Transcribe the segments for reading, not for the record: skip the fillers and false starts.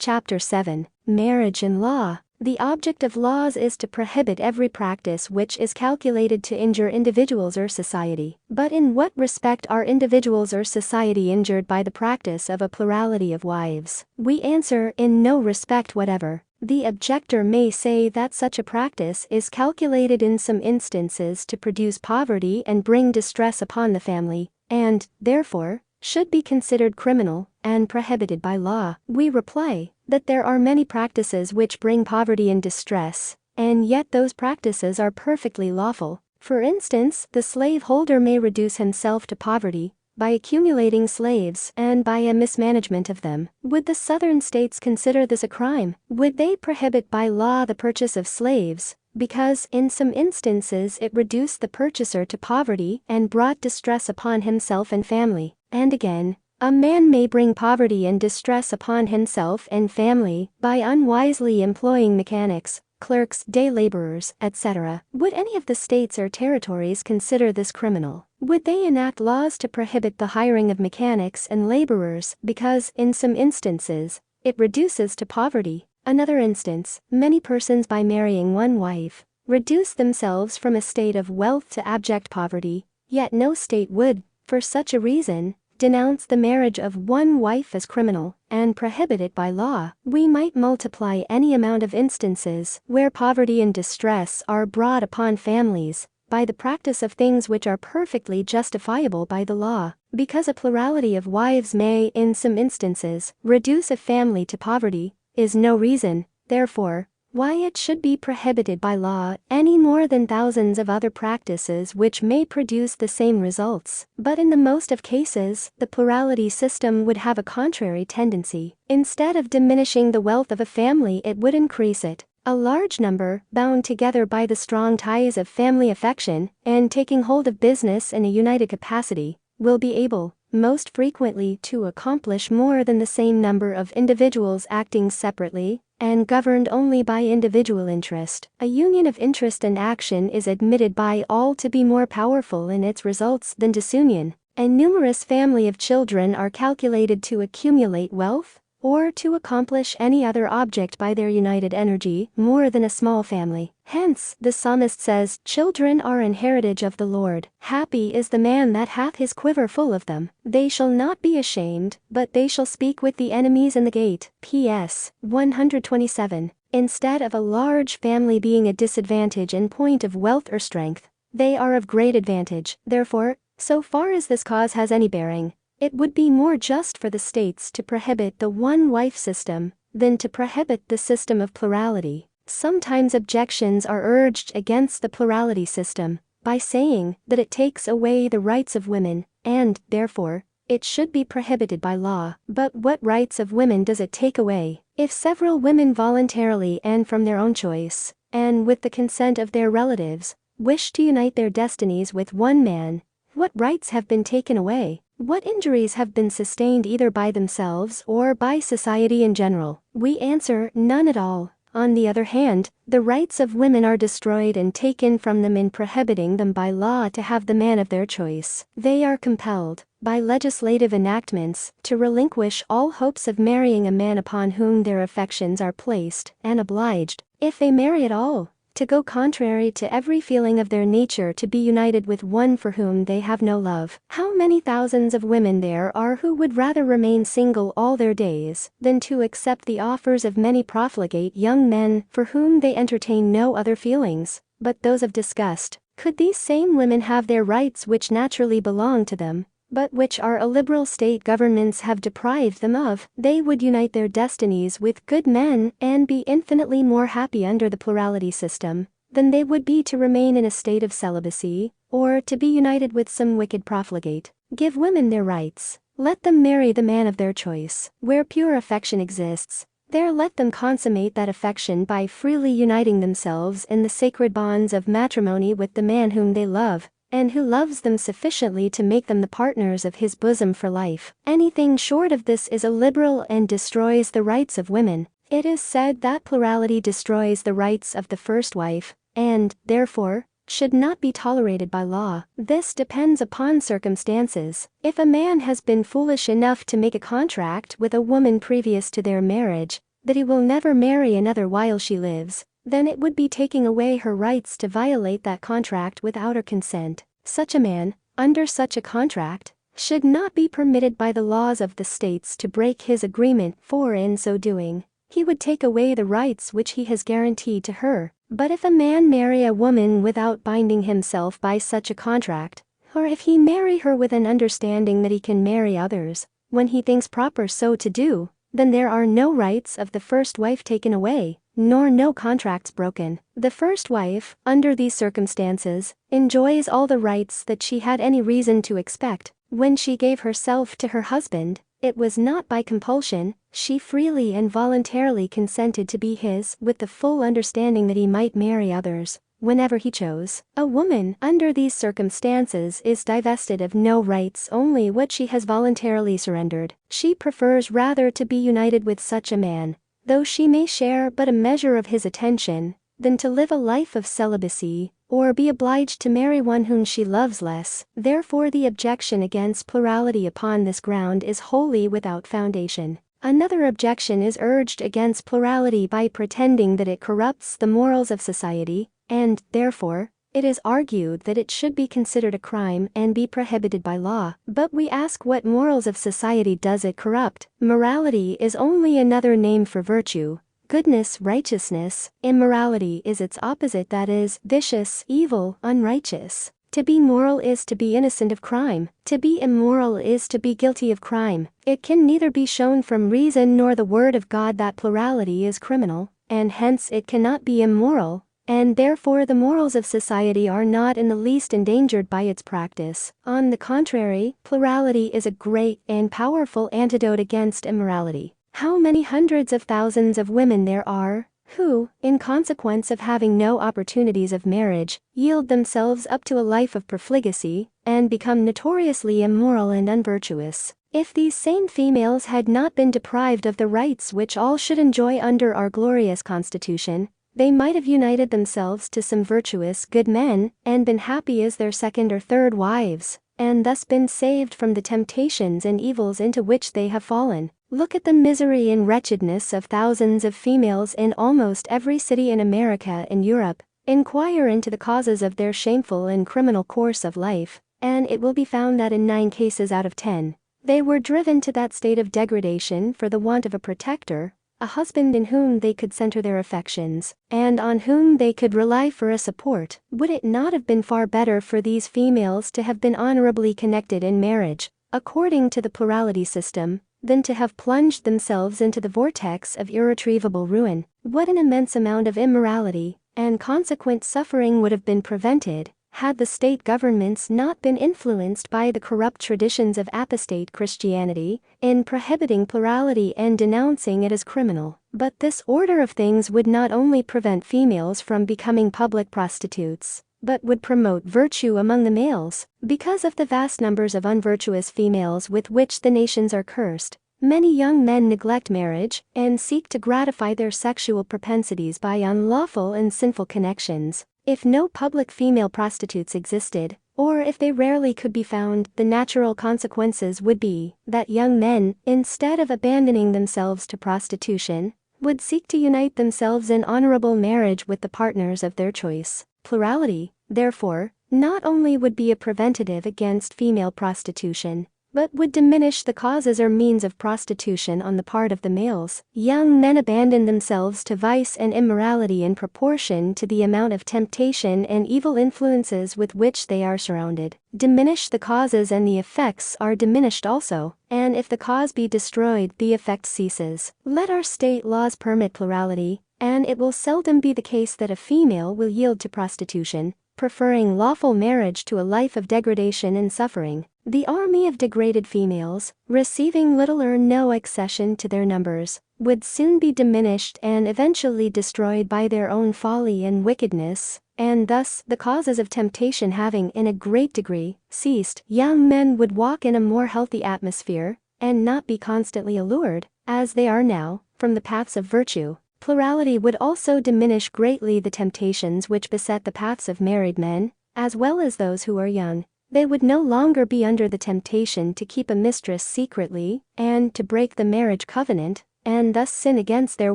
Chapter 7, Marriage and Law. The object of laws is to prohibit every practice which is calculated to injure individuals or society. But in what respect are individuals or society injured by the practice of a plurality of wives? We answer, in no respect whatever. The objector may say that such a practice is calculated in some instances to produce poverty and bring distress upon the family, and, therefore, should be considered criminal and prohibited by law. We reply that there are many practices which bring poverty and distress, and yet those practices are perfectly lawful. For instance, the slaveholder may reduce himself to poverty by accumulating slaves and by a mismanagement of them. Would the Southern states consider this a crime? Would they prohibit by law the purchase of slaves, because in some instances it reduced the purchaser to poverty and brought distress upon himself and family? And again, a man may bring poverty and distress upon himself and family by unwisely employing mechanics, clerks, day laborers, etc. Would any of the states or territories consider this criminal? Would they enact laws to prohibit the hiring of mechanics and laborers because, in some instances, it reduces to poverty? Another instance, many persons by marrying one wife reduce themselves from a state of wealth to abject poverty, yet no state would, for such a reason, denounce the marriage of one wife as criminal and prohibit it by law. We might multiply any amount of instances where poverty and distress are brought upon families by the practice of things which are perfectly justifiable by the law, because a plurality of wives may, in some instances, reduce a family to poverty, is no reason, therefore, why it should be prohibited by law any more than thousands of other practices which may produce the same results. But in the most of cases, the plurality system would have a contrary tendency. Instead of diminishing the wealth of a family, it would increase it. A large number, bound together by the strong ties of family affection and taking hold of business in a united capacity, will be able, most frequently, to accomplish more than the same number of individuals acting separately and governed only by individual interest. A union of interest and action is admitted by all to be more powerful in its results than disunion. A numerous family of children are calculated to accumulate wealth or to accomplish any other object by their united energy more than a small family. Hence, the psalmist says, "Children are an heritage of the Lord. Happy is the man that hath his quiver full of them. They shall not be ashamed, but they shall speak with the enemies in the gate." P.S. 127. Instead of a large family being a disadvantage in point of wealth or strength, they are of great advantage. Therefore, so far as this cause has any bearing, it would be more just for the states to prohibit the one-wife system than to prohibit the system of plurality. Sometimes objections are urged against the plurality system by saying that it takes away the rights of women, and, therefore, it should be prohibited by law. But what rights of women does it take away? If several women voluntarily and from their own choice, and with the consent of their relatives, wish to unite their destinies with one man, what rights have been taken away? What injuries have been sustained either by themselves or by society in general? We answer, none at all. On the other hand, the rights of women are destroyed and taken from them in prohibiting them by law to have the man of their choice. They are compelled, by legislative enactments, to relinquish all hopes of marrying a man upon whom their affections are placed, and obliged, if they marry at all, to go contrary to every feeling of their nature to be united with one for whom they have no love. How many thousands of women there are who would rather remain single all their days than to accept the offers of many profligate young men for whom they entertain no other feelings but those of disgust? Could these same women have their rights which naturally belong to them, but which our illiberal state governments have deprived them of, they would unite their destinies with good men and be infinitely more happy under the plurality system than they would be to remain in a state of celibacy, or to be united with some wicked profligate. Give women their rights. Let them marry the man of their choice. Where pure affection exists, there let them consummate that affection by freely uniting themselves in the sacred bonds of matrimony with the man whom they love, and who loves them sufficiently to make them the partners of his bosom for life. Anything short of this is illiberal and destroys the rights of women. It is said that plurality destroys the rights of the first wife, and, therefore, should not be tolerated by law. This depends upon circumstances. If a man has been foolish enough to make a contract with a woman previous to their marriage, that he will never marry another while she lives, then it would be taking away her rights to violate that contract without her consent. Such a man, under such a contract, should not be permitted by the laws of the states to break his agreement, for in so doing, he would take away the rights which he has guaranteed to her. But if a man marry a woman without binding himself by such a contract, or if he marry her with an understanding that he can marry others, when he thinks proper so to do, then there are no rights of the first wife taken away, nor no contracts broken. The first wife, under these circumstances, enjoys all the rights that she had any reason to expect. When she gave herself to her husband, it was not by compulsion, she freely and voluntarily consented to be his, with the full understanding that he might marry others whenever he chose. A woman, under these circumstances, is divested of no rights, only what she has voluntarily surrendered. She prefers rather to be united with such a man, though she may share but a measure of his attention, than to live a life of celibacy, or be obliged to marry one whom she loves less. Therefore the objection against plurality upon this ground is wholly without foundation. Another objection is urged against plurality by pretending that it corrupts the morals of society, and, therefore, it is argued that it should be considered a crime and be prohibited by law. But we ask, what morals of society does it corrupt? Morality is only another name for virtue, goodness, righteousness. Immorality is its opposite, that is, vicious, evil, unrighteous. To be moral is to be innocent of crime. To be immoral is to be guilty of crime. It can neither be shown from reason nor the word of God that plurality is criminal, and hence it cannot be immoral, and therefore the morals of society are not in the least endangered by its practice. On the contrary, plurality is a great and powerful antidote against immorality. How many hundreds of thousands of women there are, who, in consequence of having no opportunities of marriage, yield themselves up to a life of profligacy, and become notoriously immoral and unvirtuous. If these same females had not been deprived of the rights which all should enjoy under our glorious Constitution, they might have united themselves to some virtuous good men, and been happy as their second or third wives, and thus been saved from the temptations and evils into which they have fallen. Look at the misery and wretchedness of thousands of females in almost every city in America and Europe. Inquire into the causes of their shameful and criminal course of life, and it will be found that in 9 cases out of 10, they were driven to that state of degradation for the want of a protector, a husband in whom they could center their affections, and on whom they could rely for a support. Would it not have been far better for these females to have been honorably connected in marriage, according to the plurality system, than to have plunged themselves into the vortex of irretrievable ruin? What an immense amount of immorality and consequent suffering would have been prevented, had the state governments not been influenced by the corrupt traditions of apostate Christianity, in prohibiting plurality and denouncing it as criminal. But this order of things would not only prevent females from becoming public prostitutes, but would promote virtue among the males. Because of the vast numbers of unvirtuous females with which the nations are cursed, many young men neglect marriage, and seek to gratify their sexual propensities by unlawful and sinful connections. If no public female prostitutes existed, or if they rarely could be found, the natural consequences would be that young men, instead of abandoning themselves to prostitution, would seek to unite themselves in honorable marriage with the partners of their choice. Plurality, therefore, not only would be a preventative against female prostitution, but would diminish the causes or means of prostitution on the part of the males. Young men abandon themselves to vice and immorality in proportion to the amount of temptation and evil influences with which they are surrounded. Diminish the causes and the effects are diminished also, and if the cause be destroyed, the effect ceases. Let our state laws permit plurality, and it will seldom be the case that a female will yield to prostitution, preferring lawful marriage to a life of degradation and suffering. The army of degraded females, receiving little or no accession to their numbers, would soon be diminished and eventually destroyed by their own folly and wickedness, and thus, the causes of temptation having in a great degree ceased, young men would walk in a more healthy atmosphere, and not be constantly allured, as they are now, from the paths of virtue. Plurality would also diminish greatly the temptations which beset the paths of married men, as well as those who are young. They would no longer be under the temptation to keep a mistress secretly, and to break the marriage covenant, and thus sin against their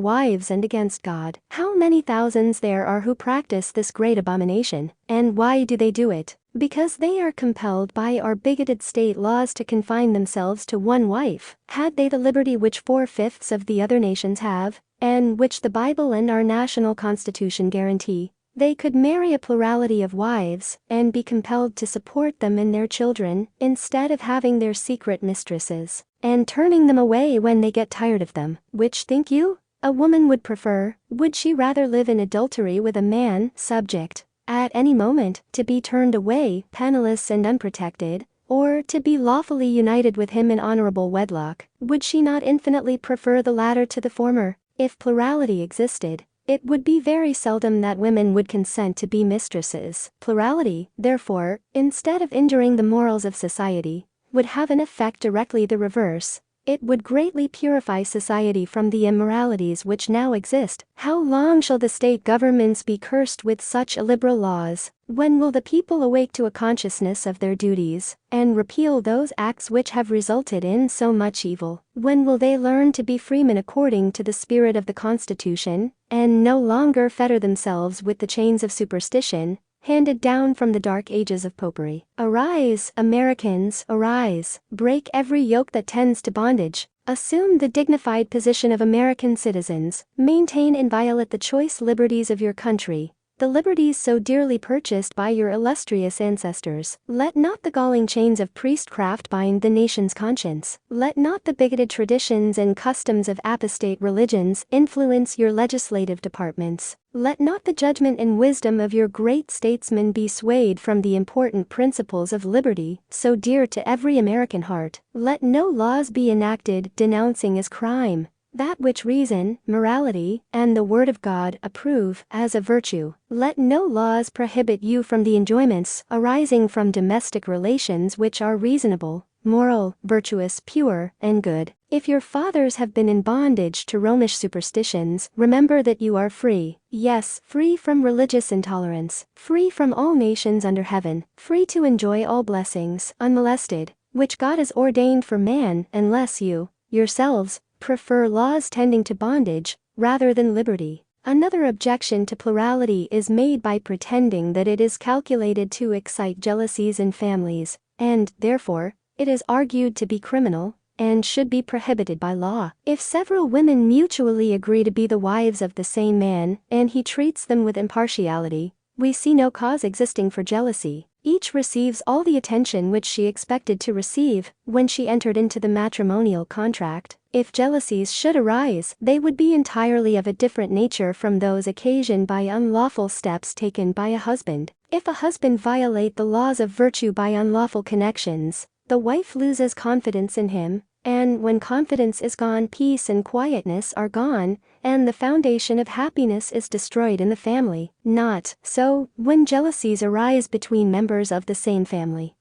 wives and against God. How many thousands there are who practice this great abomination, and why do they do it? Because they are compelled by our bigoted state laws to confine themselves to one wife. Had they the liberty which 4/5 of the other nations have, and which the Bible and our national constitution guarantee, they could marry a plurality of wives, and be compelled to support them and their children, instead of having their secret mistresses, and turning them away when they get tired of them. Which think you a woman would prefer? Would she rather live in adultery with a man, subject, at any moment, to be turned away, penniless and unprotected, or to be lawfully united with him in honorable wedlock? Would she not infinitely prefer the latter to the former? If plurality existed, it would be very seldom that women would consent to be mistresses. Plurality, therefore, instead of injuring the morals of society, would have an effect directly the reverse. It would greatly purify society from the immoralities which now exist. How long shall the state governments be cursed with such illiberal laws? When will the people awake to a consciousness of their duties, and repeal those acts which have resulted in so much evil? When will they learn to be freemen according to the spirit of the Constitution, and no longer fetter themselves with the chains of superstition, handed down from the dark ages of popery? Arise, Americans, arise, break every yoke that tends to bondage, assume the dignified position of American citizens, maintain inviolate the choice liberties of your country, the liberties so dearly purchased by your illustrious ancestors. Let not the galling chains of priestcraft bind the nation's conscience. Let not the bigoted traditions and customs of apostate religions influence your legislative departments. Let not the judgment and wisdom of your great statesmen be swayed from the important principles of liberty, so dear to every American heart. Let no laws be enacted denouncing as crime that which reason, morality, and the Word of God approve as a virtue. Let no laws prohibit you from the enjoyments arising from domestic relations which are reasonable, moral, virtuous, pure, and good. If your fathers have been in bondage to Romish superstitions, remember that you are free. Yes, free from religious intolerance, free from all nations under heaven, free to enjoy all blessings, unmolested, which God has ordained for man, unless you, yourselves, prefer laws tending to bondage, rather than liberty. Another objection to plurality is made by pretending that it is calculated to excite jealousies in families, and, therefore, it is argued to be criminal, and should be prohibited by law. If several women mutually agree to be the wives of the same man, and he treats them with impartiality, we see no cause existing for jealousy. Each receives all the attention which she expected to receive when she entered into the matrimonial contract. If jealousies should arise, they would be entirely of a different nature from those occasioned by unlawful steps taken by a husband. If a husband violate the laws of virtue by unlawful connections, the wife loses confidence in him, and when confidence is gone, peace and quietness are gone, and the foundation of happiness is destroyed in the family. Not so when jealousies arise between members of the same family.